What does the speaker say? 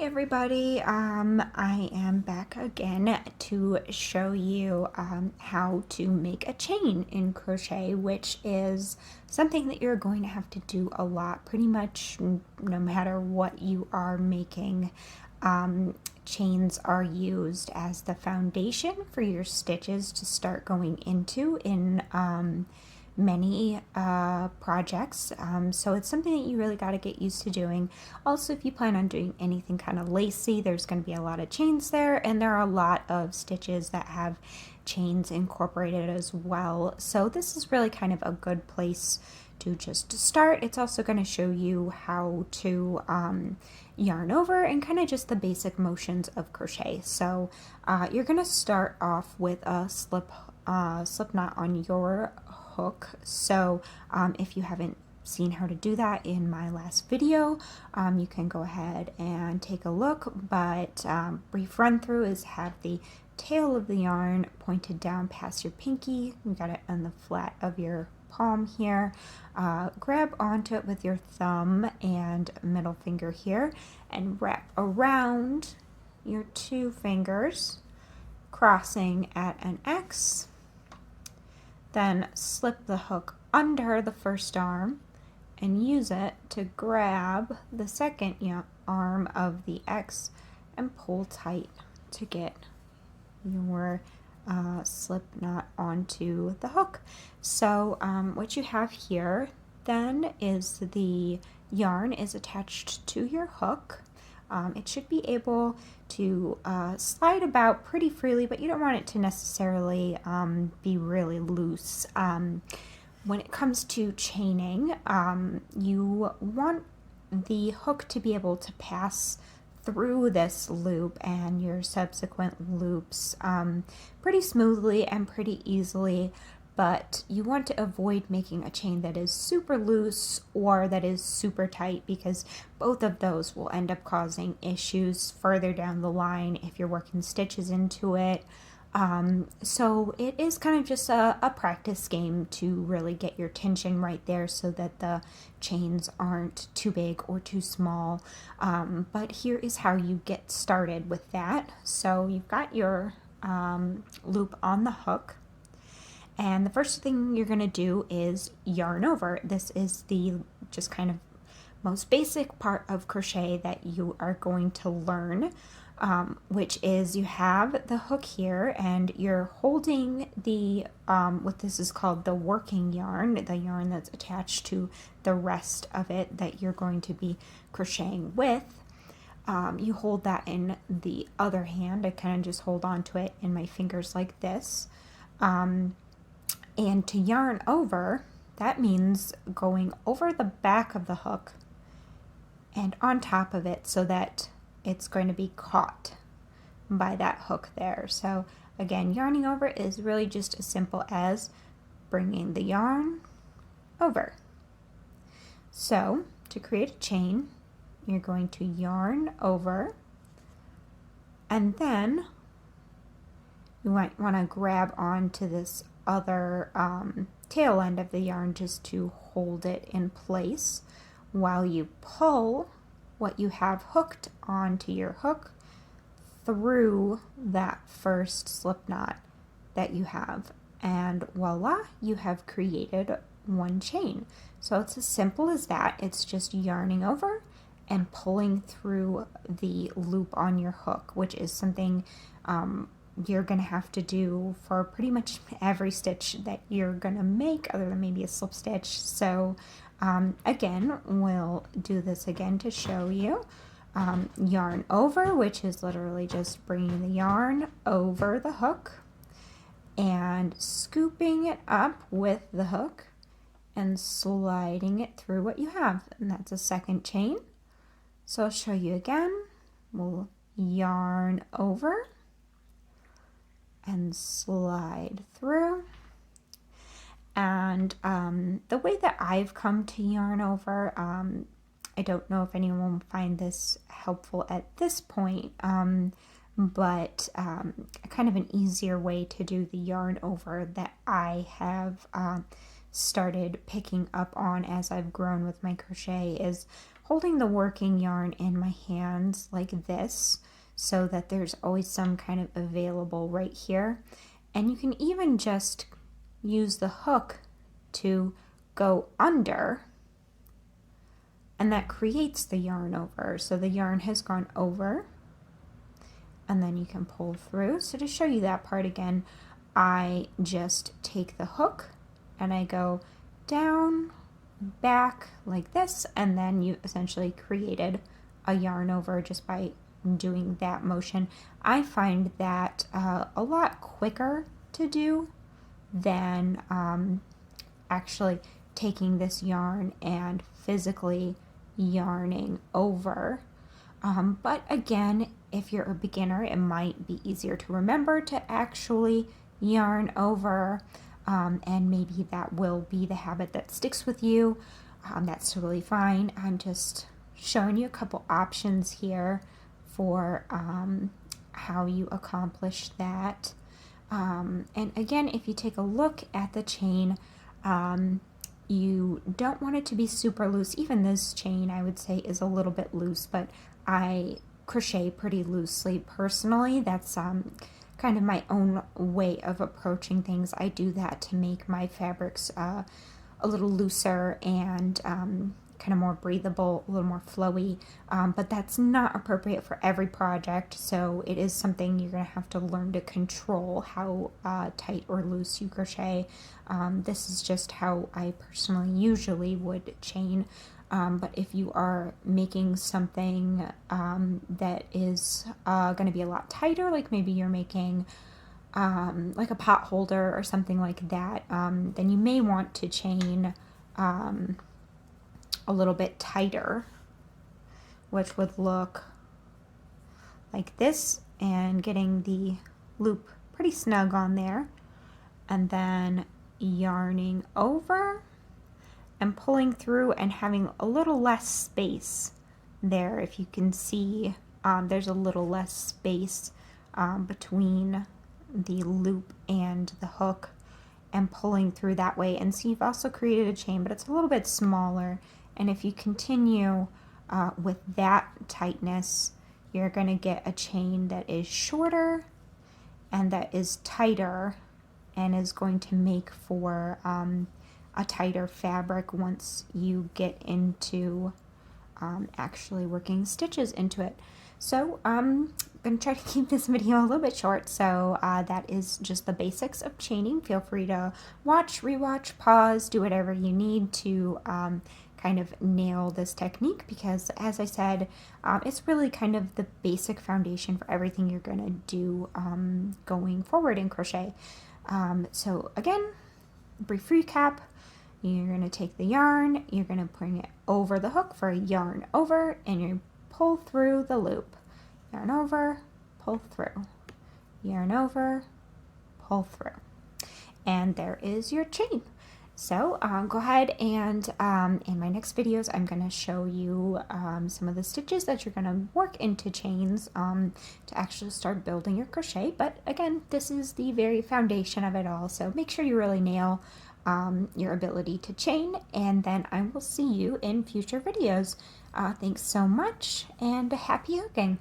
everybody. I am back again to show you how to make a chain in crochet, which is something that you're going to have to do a lot, pretty much no matter what you are making. Chains are used as the foundation for your stitches to start going into in many projects, so it's something that you really got to get used to doing. Also, if you plan on doing anything kind of lacy, there's going to be a lot of chains there, and there are a lot of stitches that have chains incorporated as well, so this is really kind of a good place to just start. It's also going to show you how to yarn over and kind of just the basic motions of crochet. So you're going to start off with a slip knot on your hook. So if you haven't seen how to do that in my last video, you can go ahead and take a look, but brief run through is have the tail of the yarn pointed down past your pinky. You got it on the flat of your palm here. Grab onto it with your thumb and middle finger here and wrap around your two fingers, crossing at an X. Then slip the hook under the first arm and use it to grab the second arm of the X and pull tight to get your slip knot onto the hook. So what you have here then is the yarn is attached to your hook. It should be able to slide about pretty freely, but you don't want it to necessarily be really loose. When it comes to chaining, you want the hook to be able to pass through this loop and your subsequent loops pretty smoothly and pretty easily, but you want to avoid making a chain that is super loose or that is super tight, because both of those will end up causing issues further down the line if you're working stitches into it. So it is kind of just a practice game to really get your tension right there so that the chains aren't too big or too small. But here is how you get started with that. So you've got your loop on the hook, and the first thing you're going to do is yarn over. This is the just kind of most basic part of crochet that you are going to learn. Which is you have the hook here and you're holding the what this is called the working yarn, the yarn that's attached to the rest of it that you're going to be crocheting with. You hold that in the other hand. I kind of just hold on to it in my fingers like this. And to yarn over, that means going over the back of the hook and on top of it so that it's going to be caught by that hook there. So again, yarning over is really just as simple as bringing the yarn over. So to create a chain, you're going to yarn over, and then you might want to grab onto this other tail end of the yarn just to hold it in place while you pull what you have hooked onto your hook through that first slip knot that you have, and voila, you have created one chain. So it's as simple as that. It's just yarning over and pulling through the loop on your hook, which is something you're gonna have to do for pretty much every stitch that you're gonna make, other than maybe a slip stitch. So again, we'll do this again to show you. Yarn over, which is literally just bringing the yarn over the hook and scooping it up with the hook and sliding it through what you have, and that's a second chain. So I'll show you again. We'll yarn over and slide through. And the way that I've come to yarn over, I don't know if anyone will find this helpful at this point, but kind of an easier way to do the yarn over that I have started picking up on as I've grown with my crochet is holding the working yarn in my hands like this so that there's always some kind of available right here. And you can even just use the hook to go under, and that creates the yarn over. So the yarn has gone over, and then you can pull through. So to show you that part again, I just take the hook and I go down, back like this, and then you essentially created a yarn over just by doing that motion. I find that a lot quicker to do than actually taking this yarn and physically yarning over. But again, if you're a beginner, it might be easier to remember to actually yarn over, and maybe that will be the habit that sticks with you. That's totally fine. I'm just showing you a couple options here for how you accomplish that. And again, if you take a look at the chain, you don't want it to be super loose. Even this chain, I would say, is a little bit loose, but I crochet pretty loosely personally. That's kind of my own way of approaching things. I do that to make my fabrics a little looser and kind of more breathable, a little more flowy, but that's not appropriate for every project, so it is something you're going to have to learn to control how tight or loose you crochet. This is just how I personally usually would chain, but if you are making something that is going to be a lot tighter, like maybe you're making like a pot holder or something like that, then you may want to chain a little bit tighter, which would look like this, and getting the loop pretty snug on there, and then yarning over and pulling through and having a little less space there. If you can see, there's a little less space between the loop and the hook, and pulling through that way. And so you've also created a chain, but it's a little bit smaller. And if you continue with that tightness, you're going to get a chain that is shorter and that is tighter, and is going to make for a tighter fabric once you get into actually working stitches into it. So I'm going to try to keep this video a little bit short, so that is just the basics of chaining. Feel free to watch, rewatch, pause, do whatever you need to kind of nail this technique, because as I said, it's really kind of the basic foundation for everything you're going to do going forward in crochet. So again, brief recap. You're going to take the yarn, you're going to bring it over the hook for a yarn over, and you pull through the loop. Yarn over, pull through. Yarn over, pull through. And there is your chain. So go ahead and in my next videos, I'm going to show you some of the stitches that you're going to work into chains to actually start building your crochet. But again, this is the very foundation of it all. So make sure you really nail your ability to chain, and then I will see you in future videos. Thanks so much, and happy hooking!